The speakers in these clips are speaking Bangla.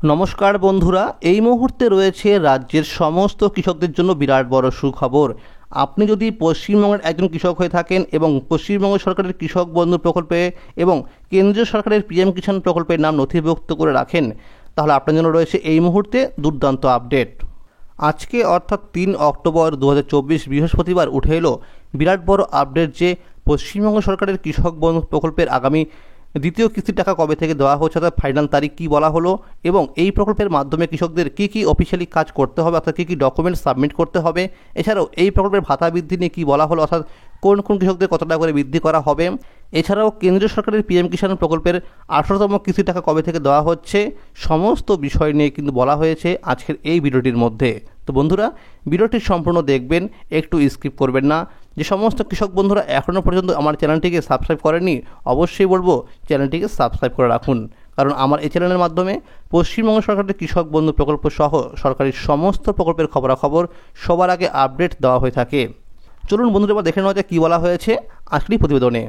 নমস্কার বন্ধুরা, এই মুহূর্তে রয়েছে রাজ্যের সমস্ত কৃষকদের জন্য বিরাট বড় সুখবর। আপনি যদি পশ্চিমবঙ্গের একজন কৃষক হয়ে থাকেন এবং পশ্চিমবঙ্গ সরকারের কৃষক বন্ধু প্রকল্পে এবং কেন্দ্রীয় সরকারের পিএম কিষাণ প্রকল্পের নাম নথিভুক্ত করে রাখেন, তাহলে আপনার জন্য রয়েছে এই মুহূর্তে দুর্দান্ত আপডেট। আজকে অর্থাৎ 3 অক্টোবর 2024 বৃহস্পতিবার উঠে এলো বিরাট বড় আপডেট যে পশ্চিমবঙ্গ সরকারের কৃষক বন্ধু প্রকল্পের আগামী দ্বিতীয় কিস্তির টাকা কবে থেকে দেওয়া হচ্ছে, অর্থাৎ ফাইনাল তারিখ কী বলা হলো, এবং এই প্রকল্পের মাধ্যমে কৃষকদের কী কী অফিসিয়ালি কাজ করতে হবে, অর্থাৎ কী কী ডকুমেন্টস সাবমিট করতে হবে। এছাড়াও এই প্রকল্পের ভাতা বৃদ্ধি নিয়ে কী বলা হলো, অর্থাৎ কোন কোন কৃষকদের কত টাকা করে বৃদ্ধি করা হবে। এছাড়াও কেন্দ্রীয় সরকারের পিএম কিষাণ প্রকল্পের 18তম কিস্তির টাকা কবে থেকে দেওয়া হচ্ছে, সমস্ত বিষয় নিয়ে কিন্তু বলা হয়েছে আজকের এই ভিডিওটির মধ্যে। তো বন্ধুরা, ভিডিওটি সম্পূর্ণ দেখবেন, একটু স্কিপ করবেন না। যে সমস্ত কৃষক বন্ধুরা এখনও পর্যন্ত আমার চ্যানেলটিকে সাবস্ক্রাইব করেনি, অবশ্যই বলবো চ্যানেলটিকে সাবস্ক্রাইব করে রাখুন, কারণ আমার এই চ্যানেলের মাধ্যমে পশ্চিমবঙ্গ সরকারের কৃষক বন্ধু প্রকল্প সহ সরকারি সমস্ত প্রকল্পের খবরাখবর সবার আগে আপডেট দেওয়া হয়ে থাকে। চলুন বন্ধুরা, এবার দেখে নেওয়া যায় কী বলা হয়েছে আজকের প্রতিবেদনে।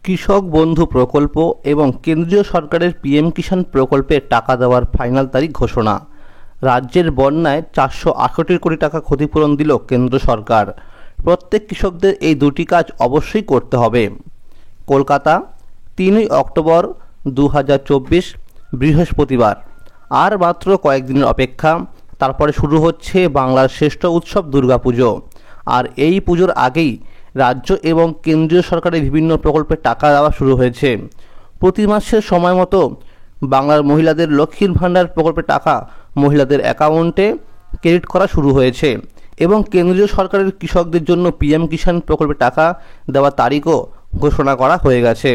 কৃষক বন্ধু প্রকল্প এবং কেন্দ্রীয় সরকারের পিএম কিষাণ প্রকল্পে টাকা দেওয়ার ফাইনাল তারিখ ঘোষণা। রাজ্যের বন্যায় 468 কোটি টাকা ক্ষতিপূরণ দিল কেন্দ্র সরকার। প্রত্যেক কৃষকদের এই দুটি কাজ অবশ্যই করতে হবে। কলকাতা, 3 অক্টোবর 2024 বৃহস্পতিবার। আর মাত্র কয়েকদিনের অপেক্ষা, তারপরে শুরু হচ্ছে বাংলার শ্রেষ্ঠ উৎসব দুর্গাপুজো। আর এই পুজোর আগেই রাজ্য এবং কেন্দ্রীয় সরকারের বিভিন্ন প্রকল্পে টাকা দেওয়া শুরু হয়েছে। প্রতি মাসের সময় মতো বাংলার মহিলাদের লক্ষ্মীর ভাণ্ডার প্রকল্পের টাকা মহিলাদের অ্যাকাউন্টে ক্রেডিট করা শুরু হয়েছে এবং কেন্দ্রীয় সরকারের কৃষকদের জন্য পিএম কিষাণ প্রকল্পের টাকা দেওয়ার তারিখও ঘোষণা করা হয়ে গেছে।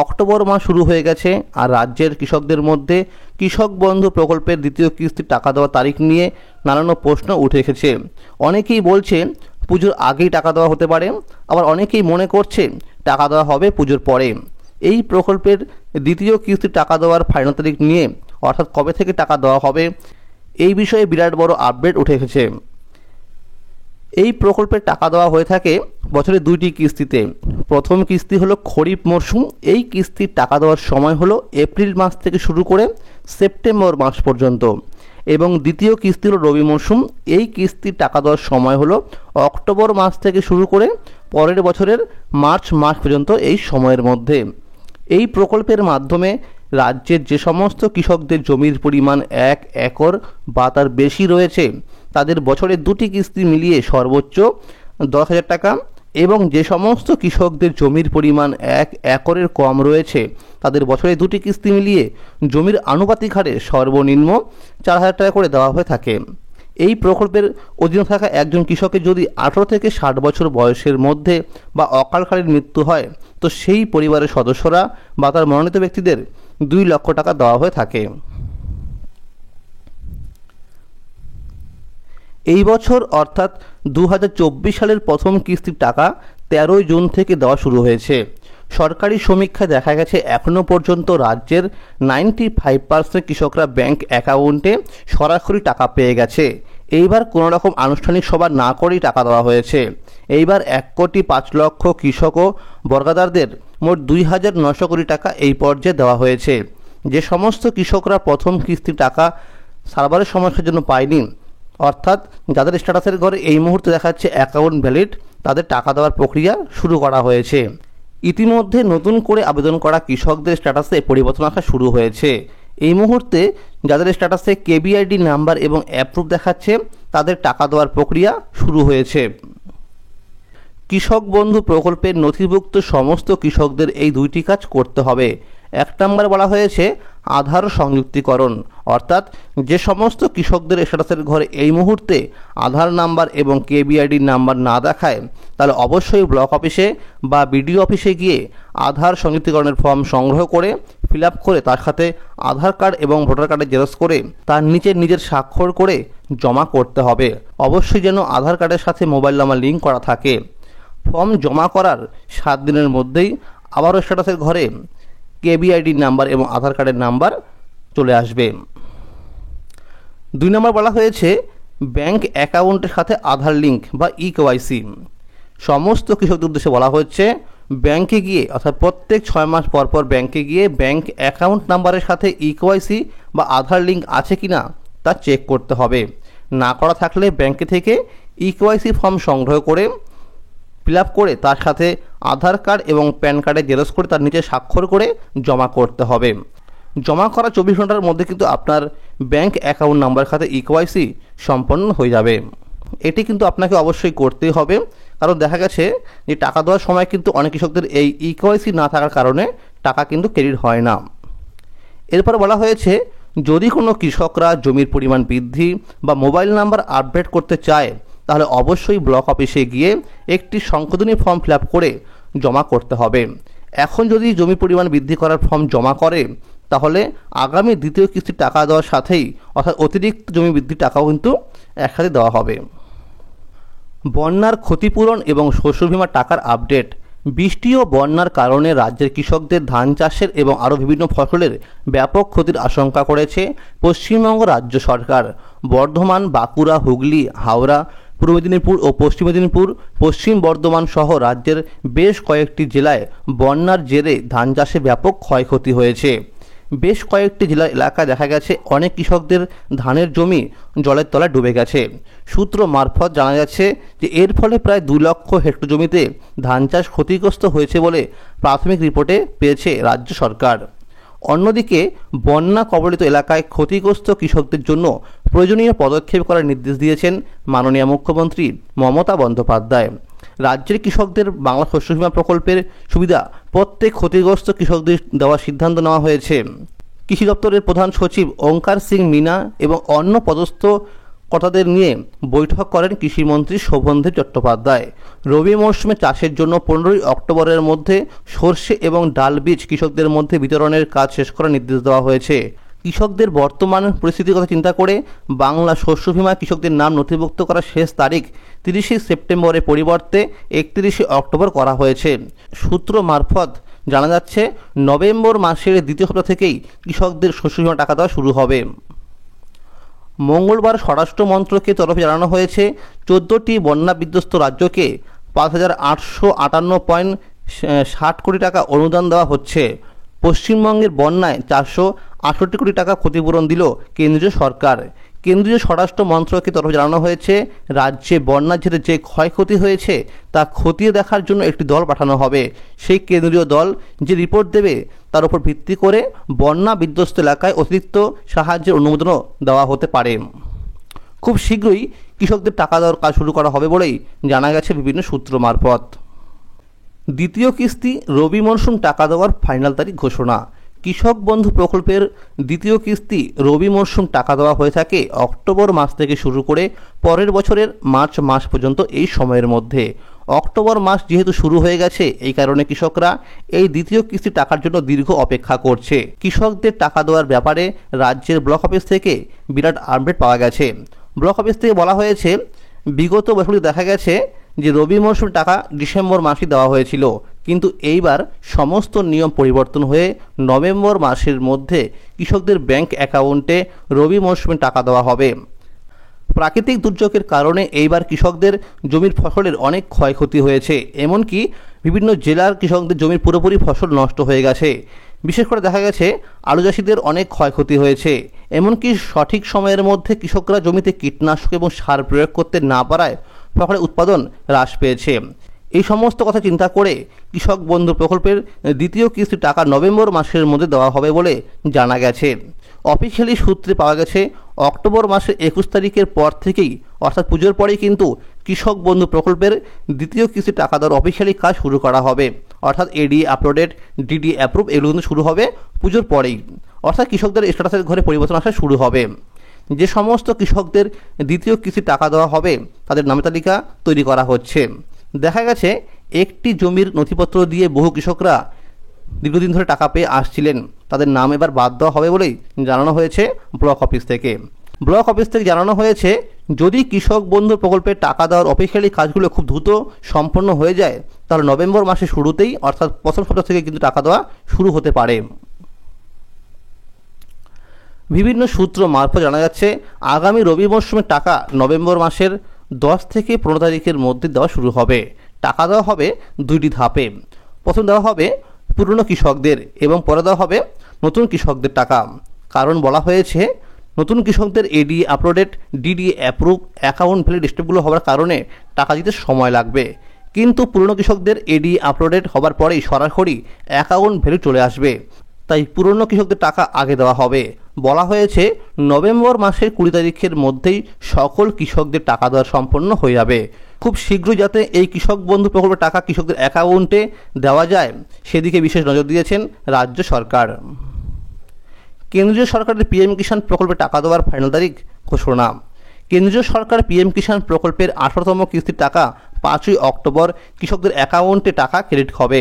অক্টোবর মাস শুরু হয়ে গেছে, আর রাজ্যের কৃষকদের মধ্যে কৃষক বন্ধু প্রকল্পের দ্বিতীয় কিস্তির টাকা দেওয়ার তারিখ নিয়ে নানান প্রশ্ন উঠে এসেছে। অনেকেই বলছে পুজোর আগেই টাকা দেওয়া হতে পারে, আবার অনেকেই মনে করছে টাকা দেওয়া হবে পুজোর পরে। এই প্রকল্পের দ্বিতীয় কিস্তির টাকা দেওয়ার ফাইনাল তারিখ নিয়ে, অর্থাৎ কবে থেকে টাকা দেওয়া হবে, এই বিষয়ে বিরাট বড় আপডেট উঠে এসেছে। এই প্রকল্পের টাকা দেওয়া হয়ে থাকে বছরে 2টি কিস্তিতে। প্রথম কিস্তি হলো খরিফ মরশুম, এই কিস্তির টাকা দেওয়ার সময় হলো এপ্রিল মাস থেকে শুরু করে সেপ্টেম্বর মাস পর্যন্ত, এবং দ্বিতীয় কিস্তি হলো রবি মরশুম, এই কিস্তির টাকা দেওয়ার সময় হলো অক্টোবর মাস থেকে শুরু করে পরের বছরের মার্চ মাস পর্যন্ত, এই সময়ের মধ্যে। এই প্রকল্পের মাধ্যমে রাজ্যের যে সমস্ত কৃষকদের জমির পরিমাণ 1 একর বা তার বেশি রয়েছে, তাদের বছরে 2টি কিস্তি মিলিয়ে সর্বোচ্চ 10,000 টাকা, এবং যে সমস্ত কৃষকদের জমির পরিমাণ 1 একরের কম রয়েছে, তাদের বছরে 2টি কিস্তি মিলিয়ে জমির আনুপাতিক হারে সর্বনিম্ন 4,000 টাকা করে দেওয়া হয়ে থাকে। এই প্রকল্পের অধীনে থাকা একজন কৃষকের যদি 18 থেকে 60 বছর বয়সের মধ্যে বা অকালকালীন মৃত্যু হয়, তো সেই পরিবারের সদস্যরা বা তার মনোনীত ব্যক্তিদের 2 লক্ষ টাকা দেওয়া হয়ে থাকে। এই বছর অর্থাৎ 2024 সালের প্রথম কিস্তির টাকা 13 জুন থেকে দেওয়া শুরু হয়েছে। সরকারি সমীক্ষায় দেখা গেছে এখনও পর্যন্ত রাজ্যের 95% কৃষকরা ব্যাংক অ্যাকাউন্টে সরাসরি টাকা পেয়ে গেছে। এইবার কোনো রকম আনুষ্ঠানিক সভা না করেই টাকা দেওয়া হয়েছে। এইবার 1,05,00,000 কৃষক ও বর্গাদারদের মোট 2,900 কোটি টাকা এই পর্যায়ে দেওয়া হয়েছে। যে সমস্ত কৃষকরা প্রথম কিস্তির টাকা সার্ভারের সমস্যার জন্য পায়নি, অর্থাৎ যাদের স্ট্যাটাসের ঘরে এই মুহূর্তে দেখাচ্ছে অ্যাকাউন্ট ভ্যালিড, তাদের টাকা দেওয়ার প্রক্রিয়া শুরু করা হয়েছে। ইতিমধ্যে নতুন করে আবেদন করা কৃষকদের স্ট্যাটাসে পরিবর্তন আসা শুরু হয়েছে। এই মুহূর্তে যাদের স্ট্যাটাসে কেবিআইডি নাম্বার এবং অ্যাপ্রুভ দেখাচ্ছে, তাদের টাকা দেওয়ার প্রক্রিয়া শুরু হয়েছে। কৃষক বন্ধু প্রকল্পের নথিভুক্ত সমস্ত কৃষকদের এই 2টি কাজ করতে হবে। 1 নম্বর বলা হয়েছে আধার সংযুক্তিকরণ, অর্থাৎ যে সমস্ত কৃষকদের স্ট্যাটাসের ঘরে এই মুহূর্তে আধার নাম্বার এবং কেবিআইডি নাম্বার না দেখায়, তাহলে অবশ্যই ব্লক অফিসে বা বিডিও অফিসে গিয়ে আধার সংযুক্তিকরণের ফর্ম সংগ্রহ করে ফিল আপ করে তার সাথে আধার কার্ড এবং ভোটার কার্ডের জেরক্স করে তার নিচে নিজের স্বাক্ষর করে জমা করতে হবে। অবশ্যই যেন আধার কার্ডের সাথে মোবাইল নাম্বার লিঙ্ক করা থাকে। ফর্ম জমা করার 7 দিনের মধ্যেই আবারও স্ট্যাটাসের ঘরে কেবিআইডি নাম্বার এবং আধার কার্ডের নাম্বার চলে আসবে। 2 নম্বর বলা হয়েছে ব্যাংক অ্যাকাউন্টের সাথে আধার লিঙ্ক বা ইকেওয়াইসি। সমস্ত কৃষকদের উদ্দেশ্যে বলা হচ্ছে ব্যাংকে গিয়ে অর্থাৎ প্রত্যেক 6 মাস পর পর ব্যাংকে গিয়ে ব্যাংক অ্যাকাউন্ট নাম্বারের সাথে ইকেওয়াইসি বা আধার লিঙ্ক আছে কি না তা চেক করতে হবে। না করা থাকলে ব্যাংকে থেকে ইকেওয়াইসি ফর্ম সংগ্রহ করে ফিল আপ করে তার সাথে আধার কার্ড এবং প্যান কার্ডের জেরক্স করে তার নিচে স্বাক্ষর করে জমা করতে হবে। জমা করা 24 ঘন্টার মধ্যে কিন্তু আপনার ব্যাংক অ্যাকাউন্ট নাম্বার খাতে ইকেওয়াইসি সম্পন্ন হয়ে যাবে। এটি কিন্তু আপনাকে অবশ্যই করতেই হবে, কারণ দেখা গেছে যে টাকা দেওয়ার সময় কিন্তু অনেক কৃষকদের এই ইকেওয়াইসি না থাকার কারণে টাকা কিন্তু ক্রেডিট হয় না। এরপর বলা হয়েছে যদি কোনো কৃষকরা জমির পরিমাণ বৃদ্ধি বা মোবাইল নাম্বার আপডেট করতে চায় তাহলে অবশ্যই ব্লক অফিসে গিয়ে একটি সংশোধনী ফর্ম ফিল আপ করে জমা করতে হবে। এখন যদি জমির পরিমাণ বৃদ্ধি করার ফর্ম জমা করে তাহলে আগামী দ্বিতীয় কিস্তির টাকা দেওয়ার সাথেই অর্থাৎ অতিরিক্ত জমি বৃদ্ধির টাকাও কিন্তু একসাথে দেওয়া হবে। বন্যার ক্ষতিপূরণ এবং শস্য বীমা টাকার আপডেট। বৃষ্টি ও বন্যার কারণে রাজ্যের কৃষকদের ধান চাষের এবং আরও বিভিন্ন ফসলের ব্যাপক ক্ষতির আশঙ্কা করেছে পশ্চিমবঙ্গ রাজ্য সরকার। বর্ধমান, বাঁকুড়া, হুগলি, হাওড়া, পূর্ব মেদিনীপুর ও পশ্চিম মেদিনীপুর, পশ্চিম বর্ধমান সহ রাজ্যের বেশ কয়েকটি জেলায় বন্যার জেরে ধান চাষে ব্যাপক ক্ষয়ক্ষতি হয়েছে। বেশ কয়েকটি জেলার এলাকায় দেখা গেছে অনেক কৃষকদের ধানের জমি জলের তলায় ডুবে গেছে। সূত্র মারফত জানা যাচ্ছে যে এর ফলে প্রায় 2 লক্ষ হেক্টর জমিতে ধান চাষ ক্ষতিগ্রস্ত হয়েছে বলে প্রাথমিক রিপোর্টে পেয়েছে রাজ্য সরকার। অন্যদিকে বন্যা কবলিত এলাকায় ক্ষতিগ্রস্ত কৃষকদের জন্য প্রয়োজনীয় পদক্ষেপ করার নির্দেশ দিয়েছেন মাননীয় মুখ্যমন্ত্রী মমতা বন্দ্যোপাধ্যায়। রাজ্যের কৃষকদের বাংলা শস্য বীমা প্রকল্পের সুবিধা প্রত্যেক ক্ষতিগ্রস্ত কৃষকদের দেওয়ার সিদ্ধান্ত নেওয়া হয়েছে। কৃষি দপ্তরের প্রধান সচিব ওঙ্কার সিং মিনা এবং অন্য পদস্থ কর্তাদের নিয়ে বৈঠক করেন কৃষিমন্ত্রী শোভনদেব চট্টোপাধ্যায়। রবি মরশুমে চাষের জন্য 15ই অক্টোবরের মধ্যে সর্ষে এবং ডাল বীজ কৃষকদের মধ্যে বিতরণের কাজ শেষ করার নির্দেশ দেওয়া হয়েছে। কৃষকদের বর্তমান পরিস্থিতির কথা চিন্তা করে বাংলা শস্য বীমা কৃষকদের নাম নথিভুক্ত করার শেষ তারিখ 30 সেপ্টেম্বরের পরিবর্তে 31 অক্টোবর করা হয়েছে। সূত্র মারফত জানা যাচ্ছে নভেম্বর মাসের দ্বিতীয় সপ্তাহ থেকেই কৃষকদের শস্য বীমা টাকা দেওয়া শুরু হবে। মঙ্গলবার স্বরাষ্ট্র মন্ত্রকের তরফে জানানো হয়েছে 14টি বন্যা বিধ্বস্ত রাজ্যকে 5,858.60 কোটি টাকা অনুদান দেওয়া হচ্ছে। পশ্চিমবঙ্গের বন্যায় 468 কোটি টাকা ক্ষতিপূরণ দিল কেন্দ্রীয় সরকার। কেন্দ্রীয় স্বরাষ্ট্র মন্ত্রকের তরফে জানানো হয়েছে রাজ্যে বন্যার জেরে যে ক্ষয়ক্ষতি হয়েছে তা খতিয়ে দেখার জন্য একটি দল পাঠানো হবে। সেই কেন্দ্রীয় দল যে রিপোর্ট দেবে তার উপর ভিত্তি করে বন্যা বিধ্বস্ত এলাকায় অতিরিক্ত সাহায্যের অনুমোদনও দেওয়া হতে পারে। খুব শীঘ্রই কৃষকদের টাকা দেওয়ার কাজ শুরু করা হবে বলেই জানা গেছে বিভিন্ন সূত্র মারফত। দ্বিতীয় কিস্তি রবি মরশুম টাকা দেওয়ার ফাইনাল তারিখ ঘোষণা। কৃষক বন্ধু প্রকল্পের দ্বিতীয় কিস্তি রবি মরশুম টাকা দেওয়া হয়ে থাকে অক্টোবর মাস থেকে শুরু করে পরের বছরের মার্চ মাস পর্যন্ত এই সময়ের মধ্যে। অক্টোবর মাস যেহেতু শুরু হয়ে গেছে এই কারণে কৃষকরা এই দ্বিতীয় কিস্তি টাকার জন্য দীর্ঘ অপেক্ষা করছে। কৃষকদের টাকা দেওয়ার ব্যাপারে রাজ্যের ব্লক অফিস থেকে বিরাট আপডেট পাওয়া গেছে। ব্লক অফিস থেকে বলা হয়েছে বিগত বছরগুলি দেখা গেছে যে রবি মরশুম টাকা ডিসেম্বর মাসে দেওয়া হয়েছিল, কিন্তু এইবার সমস্ত নিয়ম পরিবর্তন হয়ে নভেম্বর মাসের মধ্যে কৃষকদের ব্যাংক অ্যাকাউন্টে রবি মরশুমে টাকা দেওয়া হবে। প্রাকৃতিক দুর্যোগের কারণে এইবার কৃষকদের জমির ফসলের অনেক ক্ষয়ক্ষতি হয়েছে, এমনকি বিভিন্ন জেলার কৃষকদের জমির পুরোপুরি ফসল নষ্ট হয়ে গেছে। বিশেষ করে দেখা গেছে আলু চাষিদের অনেক ক্ষয়ক্ষতি হয়েছে, এমনকি সঠিক সময়ের মধ্যে কৃষকরা জমিতে কীটনাশক এবং সার প্রয়োগ করতে না পারায় ফসলের উৎপাদন হ্রাস পেয়েছে। এই সমস্ত কথা চিন্তা করে কৃষক বন্ধু প্রকল্পের দ্বিতীয় কিস্তি টাকা নভেম্বর মাসের মধ্যে দেওয়া হবে বলে জানা গেছে। অফিসিয়ালি সূত্রে পাওয়া গেছে অক্টোবর মাসের 21 তারিখের পর থেকেই অর্থাৎ পুজোর পরেই কিন্তু কৃষক বন্ধু প্রকল্পের দ্বিতীয় কিস্তি টাকা দেওয়ার অফিসিয়ালি কাজ শুরু করা হবে। অর্থাৎ এডিএ আপলোডেড, ডিডি অ্যাপ্রুভ এগুলো কিন্তু শুরু হবে পুজোর পরেই। অর্থাৎ কৃষকদের স্ট্যাটাসের ঘরে পরিবর্তন আসা শুরু হবে। যে সমস্ত কৃষকদের দ্বিতীয় কিস্তি টাকা দেওয়া হবে তাদের নাম তালিকা তৈরি করা হচ্ছে। দেখা গেছে একটি জমির নথিপত্র দিয়ে বহু কৃষকরা দীর্ঘদিন ধরে টাকা পেয়ে আসছিলেন, তাদের নাম এবার বাদ দেওয়া হবে বলেই জানানো হয়েছে ব্লক অফিস থেকে। ব্লক অফিস থেকে জানানো হয়েছে যদি কৃষক বন্ধু প্রকল্পের টাকা দেওয়ার অফিসিয়ালি কাজগুলো খুব দ্রুত সম্পন্ন হয়ে যায় তাহলে নভেম্বর মাসের শুরুতেই অর্থাৎ প্রথম সপ্তাহ থেকে কিন্তু টাকা দেওয়া শুরু হতে পারে। বিভিন্ন সূত্র মারফত জানা যাচ্ছে আগামী রবি মরশুমের টাকা নভেম্বর মাসের 10 থেকে 15 তারিখের মধ্যে দেওয়া শুরু হবে। টাকা দেওয়া হবে 2টি ধাপে। প্রথম দেওয়া হবে পুরনো কৃষকদের এবং পরে দেওয়া হবে নতুন কৃষকদের টাকা। কারণ বলা হয়েছে নতুন কৃষকদের এডি আপলোডেড, ডিডি অ্যাপ্রুভ, অ্যাকাউন্ট ভ্যালিড স্টেপগুলো হওয়ার কারণে টাকা দিতে সময় লাগবে, কিন্তু পুরনো কৃষকদের এডি আপলোডেড হবার পরেই সরাসরি অ্যাকাউন্ট ভ্যালু চলে আসবে। তাই পুরনো কৃষকদের টাকা আগে দেওয়া হবে। বলা হয়েছে নভেম্বর মাসের 20 তারিখের মধ্যেই সকল কৃষকদের টাকা দেওয়া সম্পন্ন হয়ে যাবে। খুব শীঘ্রই যাতে এই কৃষক বন্ধু প্রকল্পের টাকা কৃষকদের অ্যাকাউন্টে দেওয়া যায় সেদিকে বিশেষ নজর দিয়েছেন রাজ্য সরকার। কেন্দ্রীয় সরকারের পিএম কিষাণ প্রকল্পে টাকা দেওয়ার ফাইনাল তারিখ ঘোষণা। কেন্দ্রীয় সরকার পিএম কিষাণ প্রকল্পের 18তম কিস্তির টাকা 5ই অক্টোবর কৃষকদের অ্যাকাউন্টে টাকা ক্রেডিট হবে।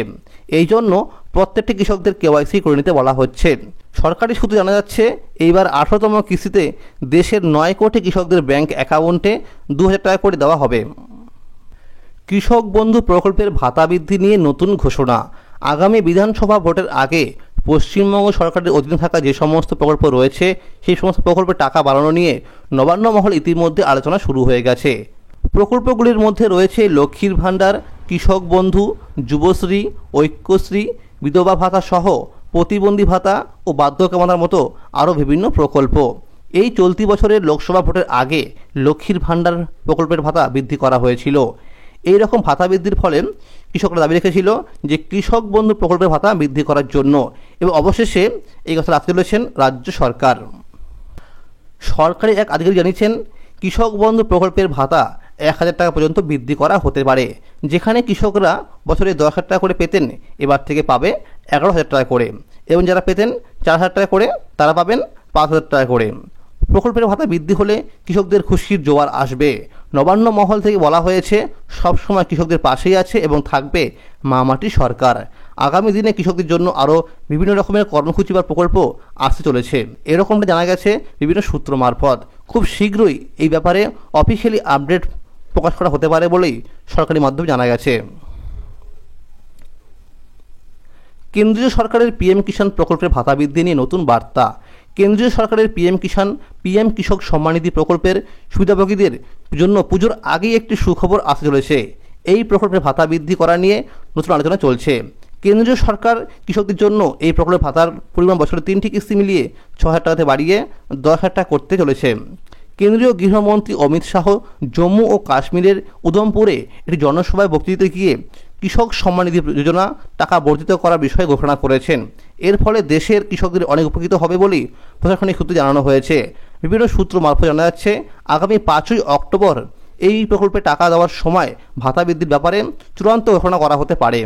এই জন্য প্রত্যেকটি কৃষকদের কেওয়াইসি করে নিতে বলা হচ্ছে। সরকারি সূত্রে জানা যাচ্ছে এইবার 18তম কিস্তিতে দেশের 9 কোটি কৃষকদের ব্যাংক অ্যাকাউন্টে 2000 টাকা করে দেওয়া হবে। কৃষক বন্ধু প্রকল্পের ভাতা বৃদ্ধি নিয়ে নতুন ঘোষণা। আগামী বিধানসভা ভোটের আগে পশ্চিমবঙ্গ সরকারের অধীনে থাকা যে সমস্ত প্রকল্প রয়েছে সেই সমস্ত প্রকল্পের টাকা বাড়ানো নিয়ে নবান্ন মহল ইতিমধ্যে আলোচনা শুরু হয়ে গেছে। প্রকল্পগুলির মধ্যে রয়েছে লক্ষ্মীর ভাণ্ডার, কৃষক বন্ধু, যুবশ্রী, ঐক্যশ্রী, বিধবা ভাতা সহ প্রতিবন্ধী ভাতা ও বার্ধক্য ভাতার মতো আরও বিভিন্ন প্রকল্প। এই চলতি বছরের লোকসভা ভোটের আগে লক্ষ্মীর ভাণ্ডার প্রকল্পের ভাতা বৃদ্ধি করা হয়েছিল। এই রকম ভাতা বৃদ্ধির ফলে কৃষকরা দাবি রেখেছিল যে কৃষক বন্ধু প্রকল্পের ভাতা বৃদ্ধি করার জন্য, এবং অবশেষে এই কথা রাখতে চলেছেন রাজ্য সরকার। সরকারি এক আধিকারিক জানিয়েছেন কৃষক বন্ধু প্রকল্পের ভাতা 1000 টাকা পর্যন্ত বৃদ্ধি করা হতে পারে। যেখানে কৃষকরা বছরে 10,000 টাকা করে পেতেন এবার থেকে পাবে 11,000 টাকা করে, এবং যারা পেতেন 4,000 টাকা করে তারা পাবেন 5,000 টাকা করে। প্রকল্পের ভাতা বৃদ্ধি হলে কৃষকদের খুশির জোয়ার আসবে। নবান্ন মহল থেকে বলা হয়েছে সবসময় কৃষকদের পাশেই আছে এবং থাকবে মামাটি সরকার। আগামী দিনে কৃষকদের জন্য আরও বিভিন্ন রকমের কর্মসূচি বা প্রকল্প আসতে চলেছে, এরকমটা জানা গেছে বিভিন্ন সূত্র মারফত। খুব শীঘ্রই এই ব্যাপারে অফিসিয়ালি আপডেট প্রকাশ করা হতে পারে বলেই সরকারি মাধ্যমে জানা গেছে। কেন্দ্রীয় সরকারের পিএম কিষাণ প্রকল্পের ভাতা বৃদ্ধি নিয়ে নতুন বার্তা। কেন্দ্রীয় সরকারের পিএম কিষাণ, পিএম কৃষক সম্মান নিধি প্রকল্পের সুবিধাভোগীদের জন্য পুজোর আগেই একটি সুখবর আসতে চলেছে। এই প্রকল্পের ভাতা বৃদ্ধি করা নিয়ে নতুন আলোচনা চলছে। কেন্দ্রীয় সরকার কৃষকদের জন্য এই প্রকল্পের ভাতার পরিমাণ বছরে 3টি কিস্তি মিলিয়ে 6,000 টাকাতে বাড়িয়ে 10,000 টাকা করতে চলেছে। কেন্দ্রীয় গৃহমন্ত্রী অমিত শাহ জম্মু ও কাশ্মীরের উধমপুরে একটি জনসভায় বক্তৃতা দিতে গিয়ে কৃষক সম্মান নিধি যোজনা টাকা বর্ধিত করার বিষয়ে ঘোষণা করেছেন। এর ফলে দেশের কৃষকদের অনেক উপকৃত হবে বলেই প্রশাসনিক সূত্রে জানানো হয়েছে। বিভিন্ন সূত্র মারফত জানা যাচ্ছে আগামী 5ই অক্টোবর এই প্রকল্পে টাকা দেওয়ার সময় ভাতা বৃদ্ধির ব্যাপারে চূড়ান্ত ঘোষণা করা হতে পারে।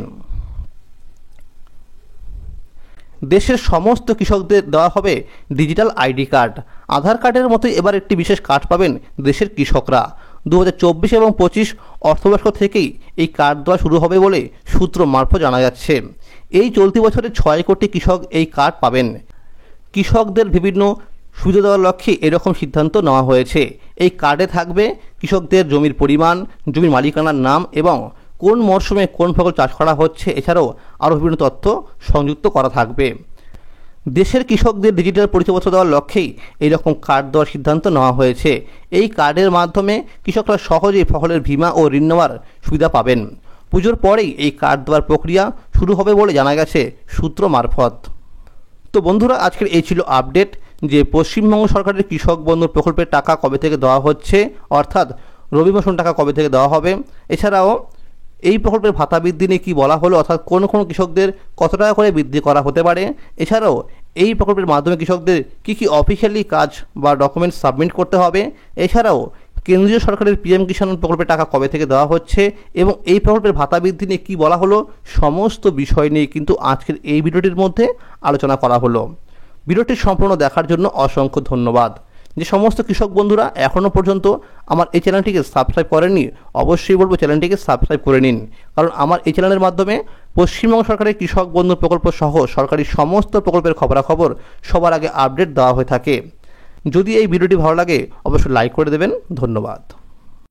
দেশের সমস্ত কৃষকদের দেওয়া হবে ডিজিটাল আইডি কার্ড। আধার কার্ডের মতো এবার একটি বিশেষ কার্ড পাবেন দেশের কৃষকরা। 2024 এবং 25 অর্থবর্ষ থেকেই এই কার্ড দেওয়া শুরু হবে বলে সূত্র মারফত জানা যাচ্ছে। এই চলতি বছরে 6 কোটি কৃষক এই কার্ড পাবেন। কৃষকদের বিভিন্ন সুবিধা দেওয়ার লক্ষ্যে এরকম সিদ্ধান্ত নেওয়া হয়েছে। এই কার্ডে থাকবে কৃষকদের জমির পরিমাণ, জমির মালিকানার নাম এবং কোন মরশুমে কোন ফসল চাষ করা হচ্ছে, এছাড়াও আরও বিভিন্ন তথ্য সংযুক্ত করা থাকবে। দেশের কৃষকদের ডিজিটাল পরিচয়পত্র দেওয়ার লক্ষ্যেই এই রকম কার্ড দেওয়ার সিদ্ধান্ত নেওয়া হয়েছে। এই কার্ডের মাধ্যমে কৃষকরা সহজেই ফসলের বীমা ও ঋণ নেওয়ার সুবিধা পাবেন। পুজোর পরেই এই কার্ড দেওয়ার প্রক্রিয়া শুরু হবে বলে জানা গেছে সূত্র মারফত। তো বন্ধুরা, আজকের এই ছিল আপডেট যে পশ্চিমবঙ্গ সরকারের কৃষক বন্ধু প্রকল্পের টাকা কবে থেকে দেওয়া হচ্ছে, অর্থাৎ রবি মৌসুম টাকা কবে থেকে দেওয়া হবে, এছাড়াও এই প্রকল্পের ভাতা বৃদ্ধি নিয়ে কী বলা হলো, অর্থাৎ কোন কোন কৃষকদের কত টাকা করে বৃদ্ধি করা হতে পারে, এছাড়াও এই প্রকল্পের মাধ্যমে কৃষকদের কী কী অফিসিয়ালি কাজ বা ডকুমেন্টস সাবমিট করতে হবে, এছাড়াও কেন্দ্রীয় সরকারের পিএম কিষাণ প্রকল্পের টাকা কবে থেকে দেওয়া হচ্ছে এবং এই প্রকল্পের ভাতা বৃদ্ধি নিয়ে কী বলা হলো, সমস্ত বিষয় নিয়ে কিন্তু আজকের এই ভিডিওটির মধ্যে আলোচনা করা হলো। ভিডিওটি সম্পূর্ণ দেখার জন্য অসংখ্য ধন্যবাদ। যে সমস্ত কৃষক বন্ধুরা এখনও পর্যন্ত আমার এই চ্যানেলটিকে সাবস্ক্রাইব করেননি, অবশ্যই বলবো চ্যানেলটিকে সাবস্ক্রাইব করে নিন, কারণ আমার এই চ্যানেলের মাধ্যমে পশ্চিমবঙ্গ সরকারের কৃষক বন্ধু প্রকল্প সহ সরকারি সমস্ত প্রকল্পের খবরাখবর সবার আগে আপডেট দেওয়া হয়ে থাকে। যদি এই ভিডিওটি ভালো লাগে অবশ্যই লাইক করে দেবেন। ধন্যবাদ।